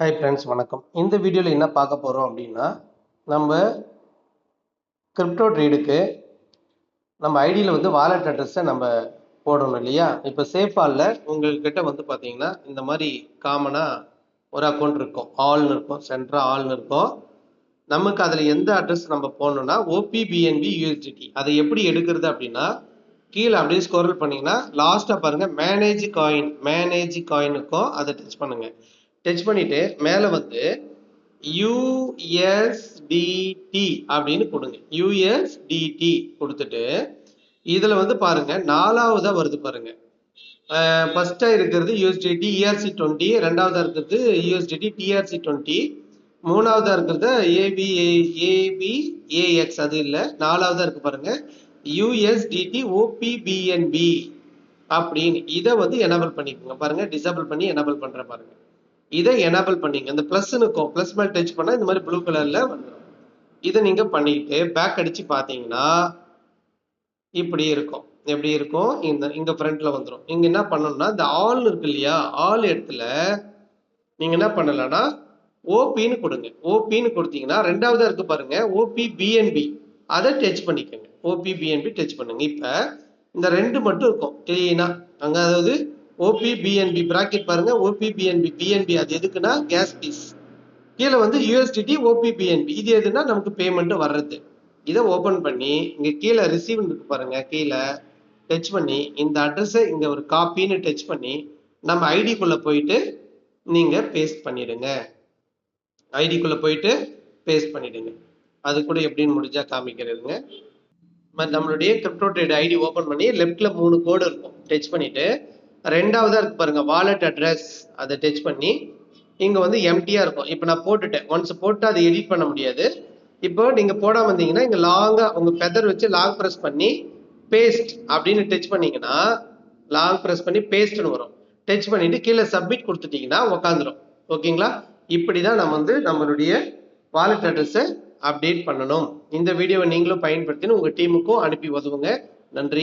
Hi friends, வணக்கம். இந்த வீடியோவில் என்ன பார்க்க போகிறோம் அப்படின்னா, நம்ம கிரிப்டோ ட்ரேடுக்கு நம்ம ஐடியில் வாலெட் அட்ரஸை நம்ம போடணும் இல்லையா? இப்போ சேஃபாலில் உங்கள்கிட்ட பார்த்தீங்கன்னா இந்த மாதிரி காமனாக ஒரு அக்கௌண்ட் இருக்கும். ஆல்னு இருக்கும், சென்ட்ரா ஆல்னு இருக்கும். நமக்கு அதில் எந்த அட்ரஸ் நம்ம போடணும்னா ஓபிபிஎன்பி யூஎஸ்டிடி. அதை எப்படி எடுக்கிறது அப்படின்னா, கீழே அப்படியே ஸ்க்ரோல் பண்ணிங்கன்னா லாஸ்ட்டாக பாருங்கள் மேனேஜ் காயினுக்கும் அதை டச் பண்ணுங்கள். டச் பண்ணிட்டு மேலே USDT அப்படின்னு கொடுங்க. USDT கொடுத்துட்டு இதில் பாருங்க நாலாவதா வருது பாருங்க. ஃபர்ஸ்டா இருக்கிறது USDT ERC20, ரெண்டாவதா இருக்கிறது USDT TRC20, மூணாவதா இருக்கிறது ABAX, அது இல்லை. நாலாவதா இருக்கு பாருங்க USDT OPBNB அப்படின்னு. இதை எனேபிள் பண்ணிக்கோங்க. பாருங்க, டிசேபிள் பண்ணி எனேபிள் பண்ற பாருங்க. இதை எனேபிள் பண்ணிங்க. இந்த பிளஸ் இருக்கும், பிளஸ் மேல் டச் பண்ணா இந்த மாதிரி ப்ளூ கலர்ல வந்துடும். இதை நீங்க பண்ணிட்டு பேக் அடிச்சு பார்த்தீங்கன்னா இப்படி இருக்கும். எப்படி இருக்கும்? இங்க ஃப்ரண்ட்ல வந்துடும். இங்க என்ன பண்ணணும்னா இந்த ஆல் இருக்கு இல்லையா, ஆல் இடத்துல நீங்க என்ன பண்ணலாம்னா ஓபின்னு கொடுங்க. ஓபின்னு கொடுத்தீங்கன்னா ரெண்டாவதா இருக்கு பாருங்க OPBNB, அதை டச் பண்ணிக்கோங்க. OPBNB டச் பண்ணுங்க. இப்ப இந்த ரெண்டு மட்டும் இருக்கும் கிளீனா அங்க. அதாவது OPBNB பிராக்கெட் பாருங்க, OPBNB BNB அது எதுக்குன்னா கேஸ் பீஸ். கீழே USDT OPBNB இது எதுன்னா நமக்கு பேமெண்ட் வர்றது. இதை ஓபன் பண்ணி இங்க கீழே ரிசீவ் இருக்கு பாருங்க, கீழே டச் பண்ணி இந்த அட்ரஸை இங்க ஒரு காப்பின்னு டச் பண்ணி நம்ம ஐடிக்குள்ள போயிட்டு நீங்க பேஸ்ட் பண்ணிடுங்க. ஐடிக்குள்ள போயிட்டு பேஸ்ட் பண்ணிடுங்க. அது கூட எப்படின்னு முடிஞ்சா காமிக்கிறதுங்க. நம்மளுடைய கிரிப்டோ ட்ரேட் ஐடி ஓபன் பண்ணி லெஃப்ட்ல 3 கோடு இருக்கும், டச் பண்ணிட்டு ரெண்டாவதா இருக்கு பாருங்க வாலெட் அட்ரஸ், அதை டச் பண்ணி இங்க எம்டியா இருக்கும். இப்போ நான் போட்டுட்டேன். ஒன்ஸ் போட்டு அதை எடிட் பண்ண முடியாது. இப்போ நீங்க போடாம வந்தீங்கன்னா இங்க லாங்கா உங்க ஃபெதர் வச்சு லாங் பிரஸ் பண்ணி பேஸ்ட் அப்படின்னு டச் பண்ணீங்கன்னா லாங் பிரஸ் பண்ணி பேஸ்ட்னு வரும். டச் பண்ணிட்டு கீழே சப்மிட் கொடுத்துட்டீங்கன்னா உக்காந்துரும். ஓகேங்களா? இப்படிதான் நம்ம நம்மளுடைய வாலெட் அட்ரஸை அப்டேட் பண்ணணும். இந்த வீடியோவை நீங்களும் பயன்படுத்தி உங்க டீமுக்கும் அனுப்பி உதவுங்க. நன்றி.